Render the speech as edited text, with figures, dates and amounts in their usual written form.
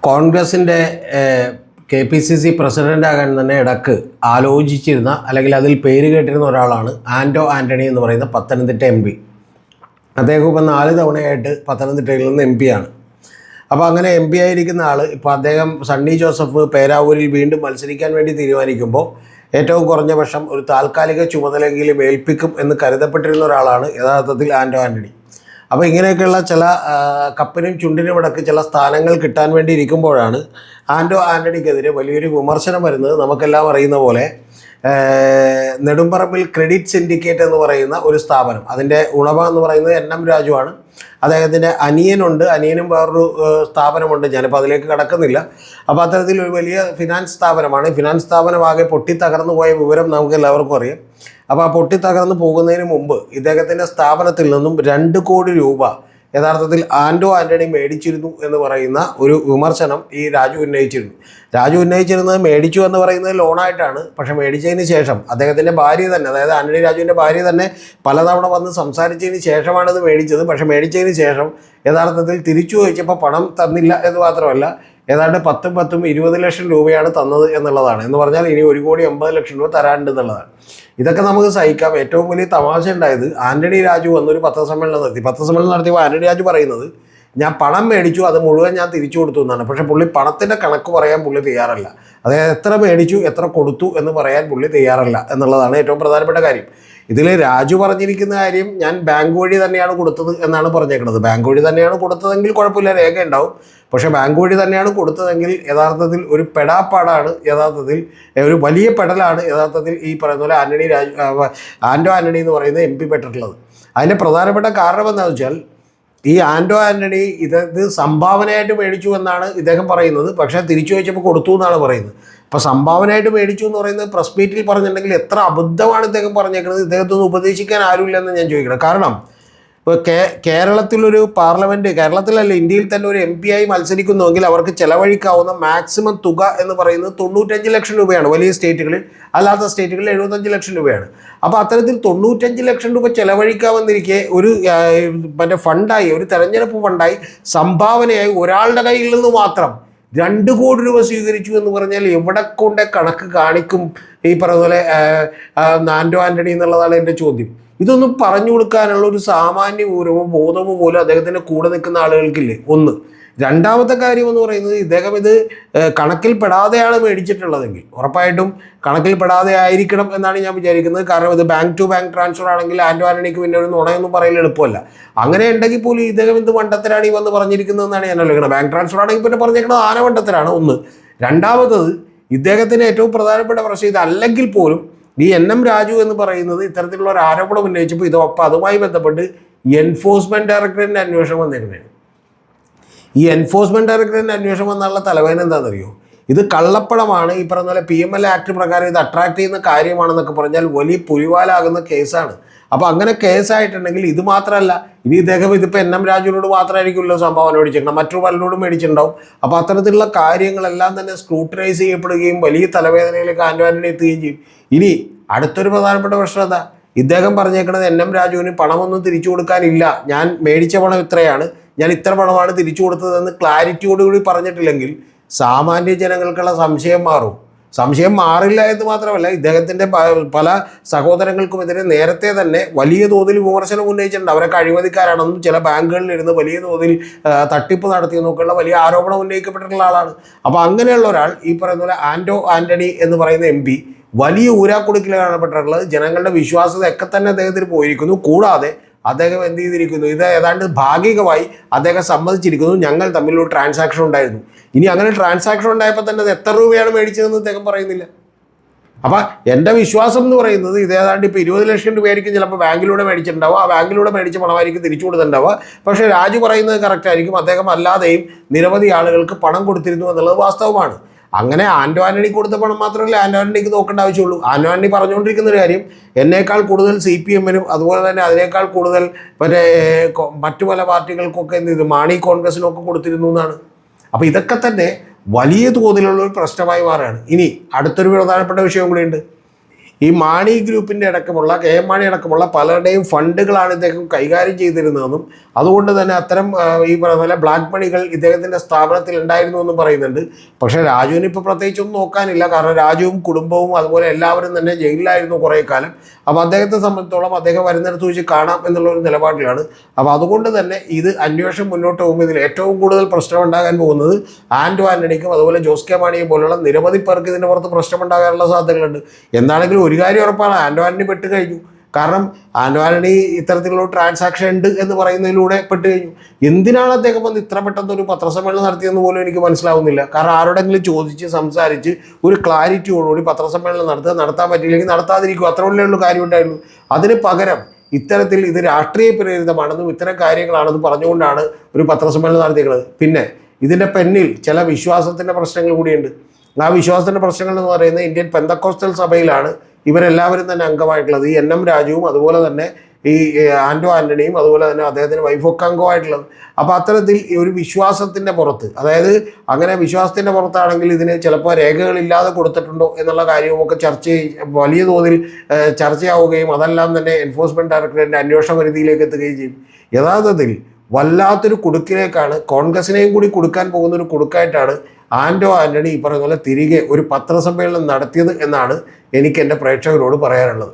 കോൺഗ്രസിൻ്റെ KPCC പ്രസിഡൻ്റാകാൻ തന്നെ ഇടക്ക് ആലോചിച്ചിരുന്ന അല്ലെങ്കിൽ അതിൽ പേര് കേട്ടിരുന്ന ഒരാളാണ് ആൻ്റോ ആൻ്റണി എന്ന് പറയുന്ന പത്തനംതിട്ട MP. അദ്ദേഹം ഇപ്പോൾ 4 തവണയായിട്ട് പത്തനംതിട്ടയിൽ നിന്ന് MP ആണ്. അപ്പോൾ അങ്ങനെ MP ആയിരിക്കുന്ന ആൾ ഇപ്പോൾ അദ്ദേഹം സണ്ണി ജോസഫ് പേരാവൂരിൽ വീണ്ടും മത്സരിക്കാൻ വേണ്ടി തീരുമാനിക്കുമ്പോൾ ഏറ്റവും കുറഞ്ഞ പക്ഷം ഒരു താൽക്കാലിക ചുമതലയെങ്കിലും ഏൽപ്പിക്കും എന്ന് കരുതപ്പെട്ടിരുന്ന ഒരാളാണ് യഥാർത്ഥത്തിൽ ആൻ്റോ ആൻ്റണി. അപ്പോൾ ഇങ്ങനെയൊക്കെയുള്ള ചില കപ്പിനും ചുണ്ടിനും ഇടയ്ക്ക് ചില സ്ഥാനങ്ങൾ കിട്ടാൻ വേണ്ടി ഇരിക്കുമ്പോഴാണ് ആൻ്റോ ആൻ്റണിക്കെതിരെ വലിയൊരു വിമർശനം വരുന്നത്. നമുക്കെല്ലാം അറിയുന്ന പോലെ നെടുമ്പറമ്പിൽ ക്രെഡിറ്റ് സിൻഡിക്കേറ്റ് എന്ന് പറയുന്ന ഒരു സ്ഥാപനം, അതിൻ്റെ ഉടമ എന്ന് പറയുന്നത് NM രാജുവാണ്. അദ്ദേഹത്തിൻ്റെ അനിയനും വേറൊരു സ്ഥാപനമുണ്ട്, ഞാനിപ്പോൾ അതിലേക്ക് കടക്കുന്നില്ല. അപ്പോൾ അത്തരത്തിലൊരു വലിയ ഫിനാൻസ് സ്ഥാപനമാണ്. ഫിനാൻസ് സ്ഥാപനമാകെ പൊട്ടിത്തകർന്നു പോയ വിവരം നമുക്ക് എല്ലാവർക്കും അറിയാം. അപ്പോൾ ആ പൊട്ടിത്തകർന്നു പോകുന്നതിന് മുമ്പ് ഇദ്ദേഹത്തിൻ്റെ സ്ഥാപനത്തിൽ നിന്നും 2 കോടി രൂപ യഥാർത്ഥത്തിൽ ആൻ്റോ ആൻ്റണി മേടിച്ചിരുന്നു എന്ന് പറയുന്ന ഒരു വിമർശനം ഈ രാജു ഉന്നയിച്ചിരുന്നത് മേടിച്ചു എന്ന് പറയുന്നത് ലോണായിട്ടാണ്. പക്ഷേ മേടിച്ചതിന് ശേഷം അദ്ദേഹത്തിൻ്റെ ഭാര്യ തന്നെ, അതായത് ആൻ്റണി രാജുവിൻ്റെ ഭാര്യ തന്നെ പലതവണ വന്ന് സംസാരിച്ചതിന് ശേഷമാണ് ഇത് മേടിച്ചത്. പക്ഷേ മേടിച്ചതിന് ശേഷം യഥാർത്ഥത്തിൽ തിരിച്ചു ചോദിച്ചപ്പോൾ പണം തന്നില്ല എന്ന് മാത്രമല്ല, ഏതാണ്ട് 20 ലക്ഷം രൂപയാണ് തന്നത് എന്നുള്ളതാണ്. എന്ന് പറഞ്ഞാൽ ഇനി 1,80,00,000 രൂപ തരാനുണ്ട് എന്നുള്ളതാണ്. ഇതൊക്കെ നമുക്ക് സഹിക്കാം. ഏറ്റവും വലിയ തമാശ ഉണ്ടായത് ആൻ്റണി രാജു വന്നൊരു പത്രസമ്മേളനം നടത്തിയപ്പോൾ ആൻ്റണി രാജു പറയുന്നത്, ഞാൻ പണം മേടിച്ചു, അത് മുഴുവൻ ഞാൻ തിരിച്ചു കൊടുത്തു എന്നാണ്. പക്ഷേ പുള്ളി പണത്തിൻ്റെ കണക്ക് പറയാൻ പുള്ളി തയ്യാറല്ല. അതായത് എത്ര മേടിച്ചു എത്ര കൊടുത്തു എന്ന് പറയാൻ പുള്ളി തയ്യാറല്ല എന്നുള്ളതാണ് ഏറ്റവും പ്രധാനപ്പെട്ട കാര്യം. ഇതിൽ രാജു പറഞ്ഞിരിക്കുന്ന കാര്യം, ഞാൻ ബാങ്ക് വഴി തന്നെയാണ് കൊടുത്തത് എന്നാണ് പറഞ്ഞേക്കുന്നത്. ബാങ്ക് വഴി തന്നെയാണ് കൊടുത്തതെങ്കിൽ കുഴപ്പമില്ല, രേഖ ഉണ്ടാവും. പക്ഷേ ബാങ്ക് വഴി തന്നെയാണ് കൊടുത്തതെങ്കിൽ യഥാർത്ഥത്തിൽ ഒരു പെടാപ്പാടാണ്, യഥാർത്ഥത്തിൽ ഒരു വലിയ പെടലാണ് യഥാർത്ഥത്തിൽ ഈ പറയുന്ന പോലെ ആൻ്റോ ആൻ്റണി എന്ന് പറയുന്ന MP പെട്ടിട്ടുള്ളത്. അതിൻ്റെ പ്രധാനപ്പെട്ട കാരണം എന്താണെന്ന് വെച്ചാൽ, ഈ ആൻ്റോ ആൻ്റണി ഇത് സംഭാവനയായിട്ട് മേടിച്ചു എന്നാണ് ഇദ്ദേഹം പറയുന്നത്. പക്ഷേ തിരിച്ചു ചോദിച്ചപ്പോൾ കൊടുത്തു എന്നാണ് പറയുന്നത്. അപ്പോൾ സംഭാവനയായിട്ട് മേടിച്ചു എന്ന് പറയുന്നത് പ്രസ് മീറ്റിൽ പറഞ്ഞിട്ടുണ്ടെങ്കിൽ എത്ര അബദ്ധമാണ് ഇദ്ദേഹം പറഞ്ഞേക്കുന്നത്. ഇദ്ദേഹത്തൊന്നും ഉപദേശിക്കാൻ ആരുമില്ലെന്ന് ഞാൻ ചോദിക്കണം. കാരണം ഇപ്പോൾ കേരളത്തിലൊരു പാർലമെൻറ്റ്, കേരളത്തിലല്ല ഇന്ത്യയിൽ തന്നെ ഒരു MP ആയി മത്സരിക്കുന്നുവെങ്കിൽ അവർക്ക് ചിലവഴിക്കാവുന്ന മാക്സിമം തുക എന്ന് പറയുന്നത് 95 ലക്ഷം രൂപയാണ്. വലിയ സ്റ്റേറ്റുകളിൽ, അല്ലാത്ത സ്റ്റേറ്റുകളിൽ 75 ലക്ഷം രൂപയാണ്. അപ്പോൾ അത്തരത്തിൽ 95 ലക്ഷം രൂപ ചിലവഴിക്കാമെന്നിരിക്കെ ഒരു ഫണ്ടായി, ഒരു തെരഞ്ഞെടുപ്പ് ഫണ്ടായി സംഭാവനയായി ഒരാളുടെ കയ്യിൽ നിന്ന് മാത്രം 2 കോടി രൂപ സ്വീകരിച്ചു എന്ന് പറഞ്ഞാൽ എവിടെ കൊണ്ട് കണക്ക് കാണിക്കും ഈ പറഞ്ഞ പോലെ ആൻ്റോ ആൻ്റണി എന്നുള്ളതാണ് എൻ്റെ ചോദ്യം. ഇതൊന്നും പറഞ്ഞു കൊടുക്കാനുള്ള ഒരു സാമാന്യ ബോധമോ പോലും അദ്ദേഹത്തിൻ്റെ കൂടെ നിൽക്കുന്ന ആളുകൾക്കില്ലേ? ഒന്ന്. രണ്ടാമത്തെ കാര്യം എന്ന് പറയുന്നത്, ഇദ്ദേഹം ഇത് കണക്കിൽപ്പെടാതെയാണ് മേടിച്ചിട്ടുള്ളതെങ്കിൽ ഉറപ്പായിട്ടും കണക്കിൽപ്പെടാതെ ആയിരിക്കണം എന്നാണ് ഞാൻ വിചാരിക്കുന്നത്. കാരണം ഇത് ബാങ്ക് ടു ബാങ്ക് ട്രാൻസ്ഫർ ആണെങ്കിൽ ആൻ്റോ ആൻ്റണിക്ക് പിന്നെ ഒരു നുണയൊന്നും പറയൽ എളുപ്പമല്ല. അങ്ങനെ ഉണ്ടെങ്കിൽ പോലും ഇദ്ദേഹം എന്ത് മണ്ടത്തരാണ് ഈ വന്ന് പറഞ്ഞിരിക്കുന്നതെന്നാണ് ഞാൻ ആലോചിക്കുന്നത്. ബാങ്ക് ട്രാൻസ്ഫർ ആണെങ്കിൽ പിന്നെ പറഞ്ഞിരിക്കുന്നത് ആന മണ്ടത്തരാണ് ഒന്ന്. രണ്ടാമത്തത്, ഇദ്ദേഹത്തിന് ഏറ്റവും പ്രധാനപ്പെട്ട പ്രശ്നം ഇതല്ലെങ്കിൽ പോലും ഈ NM രാജു എന്ന് പറയുന്നത് ഇത്തരത്തിലുള്ള ഒരു ആരോപണം ഉന്നയിച്ചപ്പോൾ അതുമായി ബന്ധപ്പെട്ട് എൻഫോഴ്സ്മെൻറ്റ് ഡയറക്ടറേറ്റിൻ്റെ അന്വേഷണം വന്നിരുന്നത്. ഈ എൻഫോഴ്സ്മെൻറ്റ് ഡയറക്ടറേറ്റിൻ്റെ അന്വേഷണം വന്നുള്ള തലവേദന എന്താണെന്നറിയോ? ഇത് കള്ളപ്പണമാണ്, ഈ പറഞ്ഞ പോലെ PML ആക്ട് പ്രകാരം ഇത് അട്രാക്ട് ചെയ്യുന്ന കാര്യമാണെന്നൊക്കെ പറഞ്ഞാൽ വലിയ പുലിവാലാകുന്ന കേസാണ്. അപ്പോൾ അങ്ങനെ കേസായിട്ടുണ്ടെങ്കിൽ ഇത് മാത്രമല്ല, ഇനി ഇദ്ദേഹം ഇതിപ്പോൾ NM രാജുവിനോട് മാത്രമായിരിക്കുമല്ലോ സംഭാവന മേടിച്ചിരിക്കണം, മറ്റൊരു പലരോടും മേടിച്ചിട്ടുണ്ടാവും. അപ്പോൾ അത്തരത്തിലുള്ള കാര്യങ്ങളെല്ലാം തന്നെ സ്ക്രൂട്ടനൈസ് ചെയ്യപ്പെടുകയും വലിയ തലവേദനയിലേക്ക് ആൻ്റോ ആൻ്റണി എത്തുകയും ചെയ്യും. ഇനി അടുത്തൊരു പ്രധാനപ്പെട്ട പ്രശ്നം എന്താ? ഇദ്ദേഹം പറഞ്ഞേക്കുന്നത് NM രാജുവിന് പണമൊന്നും തിരിച്ചു കൊടുക്കാനില്ല, ഞാൻ മേടിച്ച പണം ഇത്രയാണ്, ഞാൻ ഇത്ര പണമാണ് തിരിച്ചു കൊടുത്തതെന്ന് ക്ലാരിറ്റിയോടുകൂടി പറഞ്ഞിട്ടില്ലെങ്കിൽ സാമാന്യ ജനങ്ങൾക്കുള്ള സംശയം മാറില്ല എന്ന് മാത്രമല്ല, ഇദ്ദേഹത്തിൻ്റെ പല സഹോദരങ്ങൾക്കുമെതിരെ നേരത്തെ തന്നെ വലിയ തോതിൽ വിമർശനം ഉന്നയിച്ചിട്ടുണ്ട്. അവരൊക്കെ അഴിമതിക്കാരാണെന്നും ചില ബാങ്കുകളിൽ ഇരുന്ന് വലിയ തോതിൽ തട്ടിപ്പ് നടത്തിയെന്നൊക്കെയുള്ള വലിയ ആരോപണം ഉന്നയിക്കപ്പെട്ടിട്ടുള്ള ആളാണ്. അപ്പോൾ അങ്ങനെയുള്ള ഒരാൾ, ഈ പറയുന്ന പോലെ ആൻ്റോ ആൻ്റണി എന്ന് പറയുന്ന MP വലിയ ഊരാക്കുടുക്കിലാണ് പെട്ടിട്ടുള്ളത്. ജനങ്ങളുടെ വിശ്വാസതയൊക്കെ തന്നെ അദ്ദേഹത്തിന് പോയിരിക്കുന്നു. കൂടാതെ അദ്ദേഹം എന്ത് ചെയ്തിരിക്കുന്നു, ഇത് ഏതാണ്ട് ഭാഗികമായി അദ്ദേഹം സമ്മതിച്ചിരിക്കുന്നു, ഞങ്ങൾ തമ്മിലൊരു ട്രാൻസാക്ഷൻ ഉണ്ടായിരുന്നു. ഇനി അങ്ങനെ ട്രാൻസാക്ഷൻ ഉണ്ടായപ്പോൾ തന്നെ അത് എത്ര രൂപയാണ് മേടിച്ചതെന്ന് അദ്ദേഹം പറയുന്നില്ല. അപ്പം എൻ്റെ വിശ്വാസം എന്ന് പറയുന്നത് ഇത് ഏതാണ്ട് ഇപ്പോൾ 20 ലക്ഷം രൂപയായിരിക്കും ചിലപ്പോൾ ബാങ്കിലൂടെ മേടിച്ചിട്ടുണ്ടാവുക. ആ ബാങ്കിലൂടെ മേടിച്ച പണമായിരിക്കും തിരിച്ചു കൊടുത്തിട്ടുണ്ടാവുക. പക്ഷേ രാജു പറയുന്നത് കറക്റ്റ് ആയിരിക്കും, അദ്ദേഹം അല്ലാതെയും നിരവധി ആളുകൾക്ക് പണം കൊടുത്തിരുന്നു എന്നുള്ളത് വാസ്തവമാണ്. അങ്ങനെ ആൻ്റോ ആൻ്റണി കൊടുത്ത പണം മാത്രമല്ല ആൻ്റോ ആൻ്റണിക്ക് നോക്കേണ്ട ആവശ്യമുള്ളൂ. ആൻ്റോ ആൻ്റണി പറഞ്ഞുകൊണ്ടിരിക്കുന്ന ഒരു കാര്യം, എന്നേക്കാൾ കൂടുതൽ CPM-നും അതുപോലെ തന്നെ അതിനേക്കാൾ കൂടുതൽ മറ്റു പല പാർട്ടികൾക്കൊക്കെ എന്ത് ചെയ്തു, മാണി കോൺഗ്രസിനൊക്കെ കൊടുത്തിരുന്നു എന്നാണ്. അപ്പോൾ ഇതൊക്കെ തന്നെ വലിയ തോതിലുള്ള ഒരു പ്രശ്നമായി മാറുകയാണ്. ഇനി അടുത്തൊരു പ്രധാനപ്പെട്ട വിഷയം കൂടിയുണ്ട്. ഈ മാണി ഗ്രൂപ്പിൻ്റെ അടക്കമുള്ള KM മാണി അടക്കമുള്ള പലരുടെയും ഫണ്ടുകളാണ് ഇദ്ദേഹം കൈകാര്യം ചെയ്തിരുന്നതെന്നും അതുകൊണ്ട് തന്നെ അത്തരം ഈ പറഞ്ഞ പോലെ ബ്ലാക്ക് മണികൾ ഇദ്ദേഹത്തിൻ്റെ സ്ഥാപനത്തിൽ ഉണ്ടായിരുന്നു എന്നും പറയുന്നുണ്ട്. പക്ഷേ രാജുവിന് ഇപ്പോൾ പ്രത്യേകിച്ചൊന്നും നോക്കാനില്ല. കാരണം രാജുവും കുടുംബവും അതുപോലെ എല്ലാവരും തന്നെ ജയിലിലായിരുന്നു കുറേ കാലം. അപ്പോൾ അദ്ദേഹത്തെ സംബന്ധിച്ചോളം അദ്ദേഹം വരുന്നിടത്ത് വെച്ച് കാണാം എന്നുള്ളൊരു നിലപാടിലാണ്. അപ്പോൾ അതുകൊണ്ട് തന്നെ ഇത് അന്വേഷണം മുന്നോട്ട് പോകുമ്പോൾ ഇതിൽ ഏറ്റവും കൂടുതൽ പ്രശ്നമുണ്ടാകാൻ പോകുന്നത് ആന്റോ ആന്റണിക്കും അതുപോലെ ജോസ് കെ മാണിയെ പോലുള്ള നിരവധി പേർക്ക് ഇതിൻ്റെ പുറത്ത് പ്രശ്നമുണ്ടാകാനുള്ള സാധ്യതകളുണ്ട്. എന്താണെങ്കിലും ഒരു കാര്യം ഉറപ്പാണ്, ആന്റോ ആന്റണി പെട്ട് കഴിഞ്ഞു. കാരണം ആന്റോ ആന്റണി ഇത്തരത്തിലുള്ള ട്രാൻസാക്ഷൻ ഉണ്ട് എന്ന് പറയുന്നതിലൂടെ പെട്ട് കഴിഞ്ഞു. എന്തിനാണ് അദ്ദേഹം വന്ന് ഇത്ര പെട്ടെന്നൊരു പത്രസമ്മേളനം നടത്തിയെന്ന് പോലും എനിക്ക് മനസ്സിലാവുന്നില്ല. കാരണം ആരോടെങ്കിലും ചോദിച്ച് സംസാരിച്ച് ഒരു ക്ലാരിറ്റിയോടുകൂടി പത്രസമ്മേളനം നടത്താൻ പറ്റിയില്ലെങ്കിൽ നടത്താതിരിക്കും, അത്ര ഉള്ള കാര്യം ഉണ്ടായിരുന്നു. അതിന് പകരം ഇത്തരത്തിൽ ഇത് രാഷ്ട്രീയ പ്രേരിതമാണെന്നും ഇത്തരം കാര്യങ്ങളാണെന്നും പറഞ്ഞുകൊണ്ടാണ് ഒരു പത്രസമ്മേളനം നടത്തിയത്. പിന്നെ ഇതിൻ്റെ പിന്നിൽ ചില വിശ്വാസത്തിൻ്റെ പ്രശ്നങ്ങൾ കൂടിയുണ്ട്. ആ വിശ്വാസത്തിൻ്റെ പ്രശ്നങ്ങൾ എന്ന് പറയുന്നത് ഇന്ത്യൻ പെന്തക്കോസ്റ്റൽ സഭയിലാണ് ഇവരെല്ലാവരും തന്നെ അംഗമായിട്ടുള്ളത്. ഈ NM രാജുവും അതുപോലെ തന്നെ ഈ ആന്റോ ആന്റണിയും അതുപോലെ തന്നെ അദ്ദേഹത്തിന് വൈഫൊക്കെ അംഗമായിട്ടുള്ളത്. അപ്പോൾ അത്തരത്തിൽ ഒരു വിശ്വാസത്തിൻ്റെ പുറത്ത്, അതായത് അങ്ങനെ വിശ്വാസത്തിൻ്റെ പുറത്താണെങ്കിൽ ഇതിന് ചിലപ്പോൾ രേഖകളില്ലാതെ കൊടുത്തിട്ടുണ്ടോ എന്നുള്ള കാര്യവുമൊക്കെ വലിയ തോതിൽ ചർച്ചയാവുകയും അതെല്ലാം തന്നെ എൻഫോഴ്സ്മെൻറ്റ് ഡയറക്ടറേറ്റിൻ്റെ അന്വേഷണ പരിധിയിലേക്ക് എത്തുകയും ചെയ്യും. യഥാർത്ഥത്തിൽ വല്ലാത്തൊരു കുടുക്കിലേക്കാണ്, കോൺഗ്രസിനെയും കൂടി കൊടുക്കാൻ പോകുന്ന ഒരു കുടുക്കായിട്ടാണ് ആന്റോ ആന്റണി ഈ പറയുന്ന പോലെ തിരികെ ഒരു പത്രസമ്മേളനം നടത്തിയത് എന്നാണ് എനിക്ക് എൻ്റെ പ്രേക്ഷകരോട് പറയാനുള്ളത്.